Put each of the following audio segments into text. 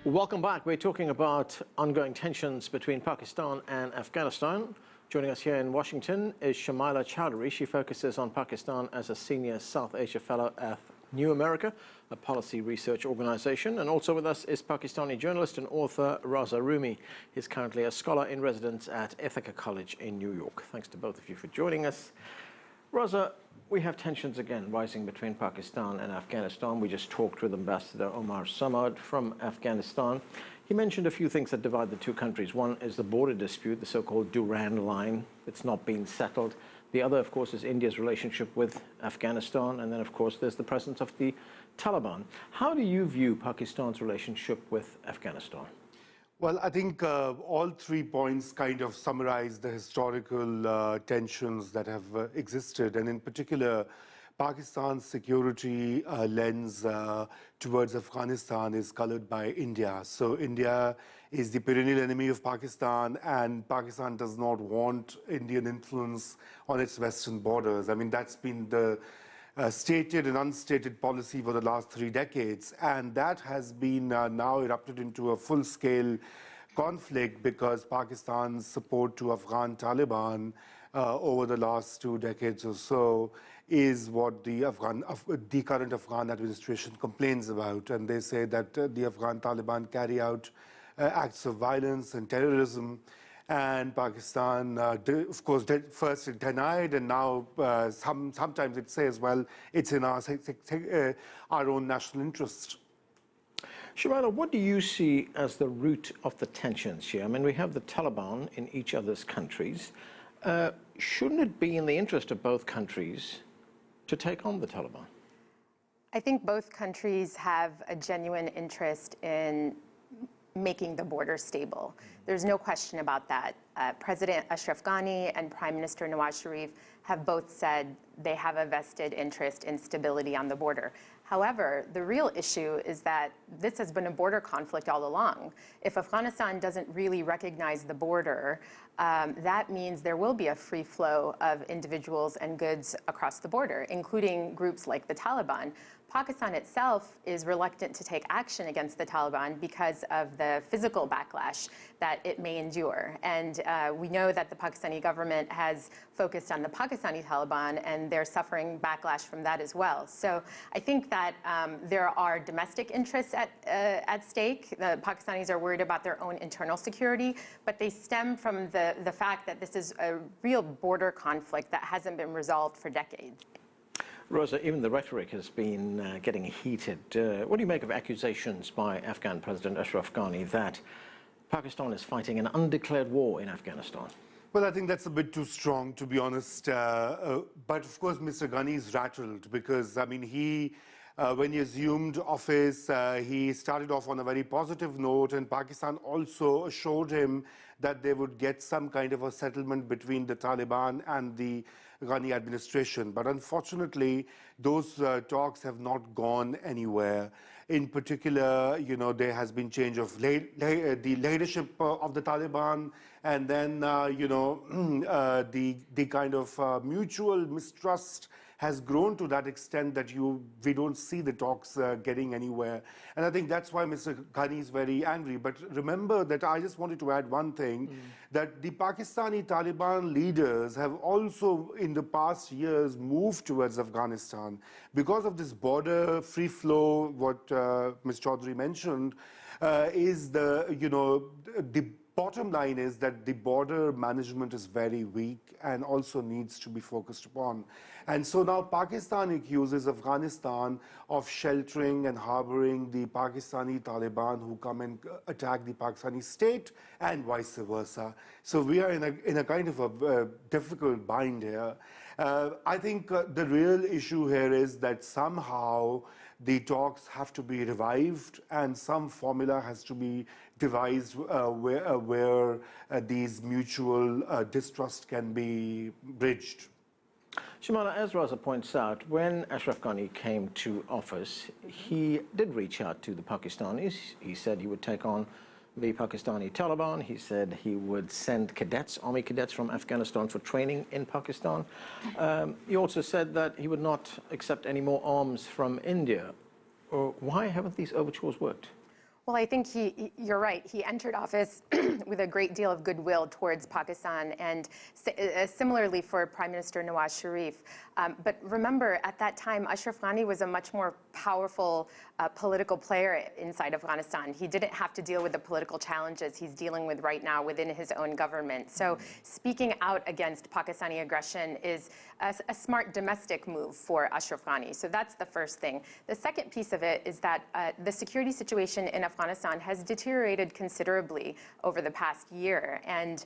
Welcome back. We're talking about ongoing tensions between Pakistan and Afghanistan. Joining us here in Washington is Shamila Chaudhary. She focuses on Pakistan as a senior South Asia fellow at New America, a policy research organization. And also with us is Pakistani journalist and author Raza Rumi. He's currently a scholar in residence at Ithaca College in New York. Thanks to both of you for joining us. Raza, we have tensions again rising between Pakistan and Afghanistan. We just talked with Ambassador Omar Samad from Afghanistan. He mentioned a few things that divide the two countries. One is the border dispute, the so-called Durand Line. It's not been settled. The other, of course, is India's relationship with Afghanistan. And then, of course, there's the presence of the Taliban. How do you view Pakistan's relationship with Afghanistan? Well, I think all 3 points kind of summarize the historical tensions that have existed, and in particular, Pakistan's security lens towards Afghanistan is colored by India. So India is the perennial enemy of Pakistan, and Pakistan does not want Indian influence on its western borders. I mean, that's been the stated and unstated policy for the last 3 decades, and that has been now erupted into a full-scale conflict because Pakistan's support to Afghan Taliban over the last 2 decades or so is what the current Afghan administration complains about, and they say that the Afghan Taliban carry out acts of violence and terrorism. And Pakistan, of course, first it denied, and now sometimes it says, well, it's in our own national interest. Shamila, what do you see as the root of the tensions here? I mean, we have the Taliban in each other's countries. Shouldn't it be in the interest of both countries to take on the Taliban? I think both countries have a genuine interest in making the border stable. There's no question about that. President Ashraf Ghani and Prime Minister Nawaz Sharif have both said they have a vested interest in stability on the border. However, the real issue is that this has been a border conflict all along. If Afghanistan doesn't really recognize the border, that means there will be a free flow of individuals and goods across the border, including groups like the Taliban. Pakistan itself is reluctant to take action against the Taliban because of the physical backlash that it may endure. And we know that the Pakistani government has focused on the Pakistani Taliban, and they're suffering backlash from that as well. So I think that there are domestic interests at stake. The Pakistanis are worried about their own internal security, but they stem from the fact that this is a real border conflict that hasn't been resolved for decades. Raza, even the rhetoric has been getting heated. What do you make of accusations by Afghan President Ashraf Ghani that Pakistan is fighting an undeclared war in Afghanistan? Well, I think that's a bit too strong, to be honest. But of course, Mr. Ghani is rattled because, I mean, when he assumed office, he started off on a very positive note, and Pakistan also assured him that they would get some kind of a settlement between the Taliban and the Ghani administration. But unfortunately, those talks have not gone anywhere. In particular, you know, there has been change of the leadership of the Taliban, and then, you know, the kind of mutual mistrust has grown to that extent that we don't see the talks getting anywhere. And I think that's why Mr. Ghani is very angry. But remember that I just wanted to add one thing, that the Pakistani Taliban leaders have also in the past years moved towards Afghanistan. Because of this border free flow, what Ms. Chaudhary mentioned, is the bottom line is that the border management is very weak and also needs to be focused upon. And so now Pakistan accuses Afghanistan of sheltering and harboring the Pakistani Taliban who come and attack the Pakistani state and vice versa. So we are in a kind of a difficult bind here. I think the real issue here is that somehow the talks have to be revived and some formula has to be devised where these mutual distrust can be bridged. Shamila, as Raza points out, when Ashraf Ghani came to office, he did reach out to the Pakistanis. He said he would take on the Pakistani Taliban. He said he would send cadets, army cadets from Afghanistan for training in Pakistan. He also said that he would not accept any more arms from India. Why haven't these overtures worked? Well, I think you're right. He entered office with a great deal of goodwill towards Pakistan, and similarly for Prime Minister Nawaz Sharif. But remember, at that time, Ashraf Ghani was a much more powerful political player inside Afghanistan. He didn't have to deal with the political challenges he's dealing with right now within his own government. So speaking out against Pakistani aggression is a smart domestic move for Ashraf Ghani. So that's the first thing. The second piece of it is that the security situation in Afghanistan has deteriorated considerably over the past year. And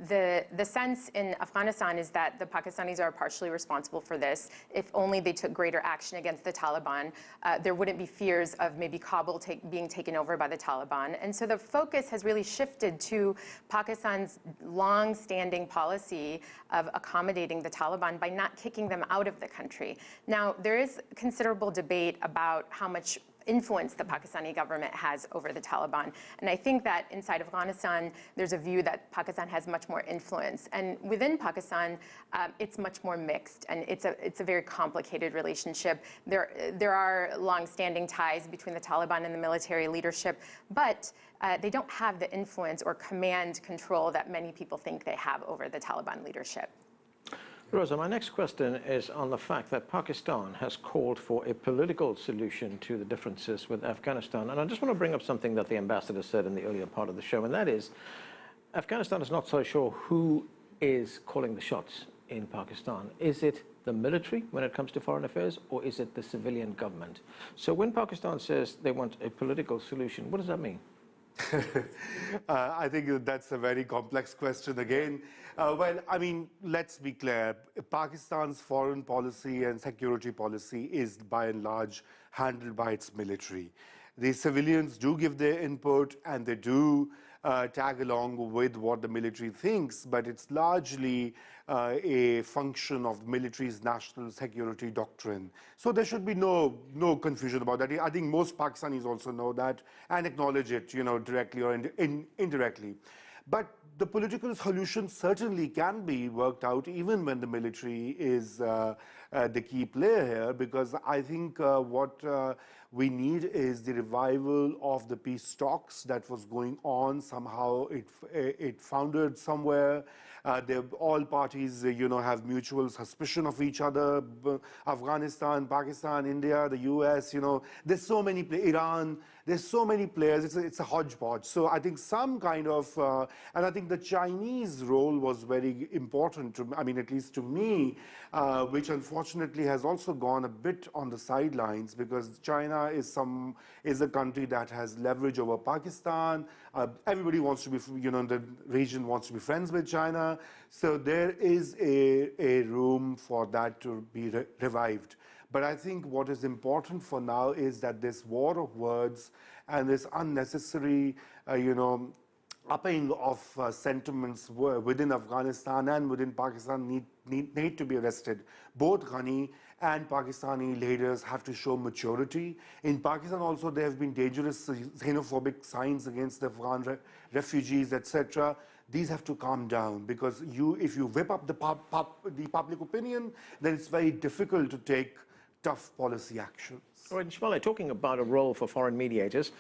the sense in Afghanistan is that the Pakistanis are partially responsible for this. If only they took greater action against the Taliban, there wouldn't be fears of maybe Kabul being taken over by the Taliban. And so the focus has really shifted to Pakistan's long-standing policy of accommodating the Taliban by not kicking them out of the country. Now, there is considerable debate about how much influence the Pakistani government has over the Taliban. And I think that inside Afghanistan, there's a view that Pakistan has much more influence. And within Pakistan, it's much more mixed, and it's a very complicated relationship. There are long-standing ties between the Taliban and the military leadership, but they don't have the influence or command control that many people think they have over the Taliban leadership. Raza, my next question is on the fact that Pakistan has called for a political solution to the differences with Afghanistan. And I just want to bring up something that the ambassador said in the earlier part of the show, and that is Afghanistan is not so sure who is calling the shots in Pakistan. Is it the military when it comes to foreign affairs, or is it the civilian government? So when Pakistan says they want a political solution, what does that mean? I think that's a very complex question again. Well, I mean, let's be clear. Pakistan's foreign policy and security policy is by and large handled by its military. The civilians do give their input and they do tag along with what the military thinks, but it's largely a function of the military's national security doctrine. So there should be no confusion about that. I think most Pakistanis also know that and acknowledge it, directly or indirectly. But the political solution certainly can be worked out even when the military is the key player here, because I think what we need is the revival of the peace talks that was going on. Somehow it foundered somewhere. All parties, have mutual suspicion of each other. Afghanistan, Pakistan, India, the US, there's so many, Iran, there's so many players. It's a hodgepodge. So I think some kind of, and I think the Chinese role was very important, at least to me, which unfortunately has also gone a bit on the sidelines, because China is a country that has leverage over Pakistan. Everybody wants to be, in the region wants to be friends with China. So there is a room for that to be revived. But I think what is important for now is that this war of words and this unnecessary, upping of sentiments within Afghanistan and within Pakistan need to be arrested. Both Ghani and Pakistani leaders have to show maturity. In Pakistan also there have been dangerous xenophobic signs against the Afghan refugees, etc. These have to calm down, because if you whip up the public opinion, then it's very difficult to take tough policy actions. All right, Shamila, talking about a role for foreign mediators,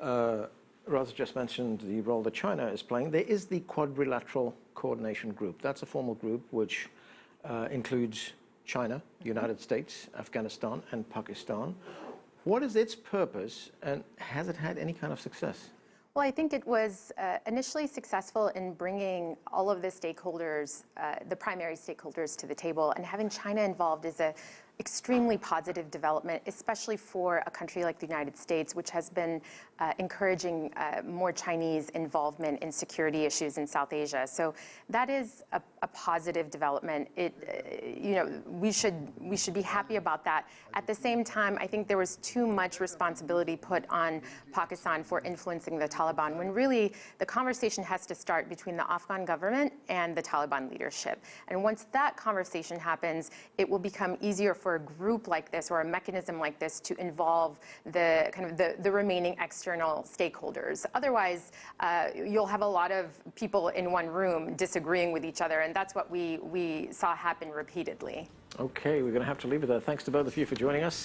Raza just mentioned the role that China is playing. There is the Quadrilateral Coordination Group. That's a formal group which includes China, the United States, Afghanistan, and Pakistan. What is its purpose, and has it had any kind of success? Well, I think it was initially successful in bringing all of the stakeholders, the primary stakeholders, to the table, and having China involved is a extremely positive development, especially for a country like the United States, which has been encouraging more Chinese involvement in security issues in South Asia. So that is a positive development. We should be happy about that. At the same time, I think there was too much responsibility put on Pakistan for influencing the Taliban, when really the conversation has to start between the Afghan government and the Taliban leadership. And once that conversation happens, it will become easier for a group like this or a mechanism like this to involve the remaining external stakeholders. Otherwise, you'll have a lot of people in one room disagreeing with each other, and that's what we saw happen repeatedly. Okay, we're going to have to leave it there. Thanks to both of you for joining us.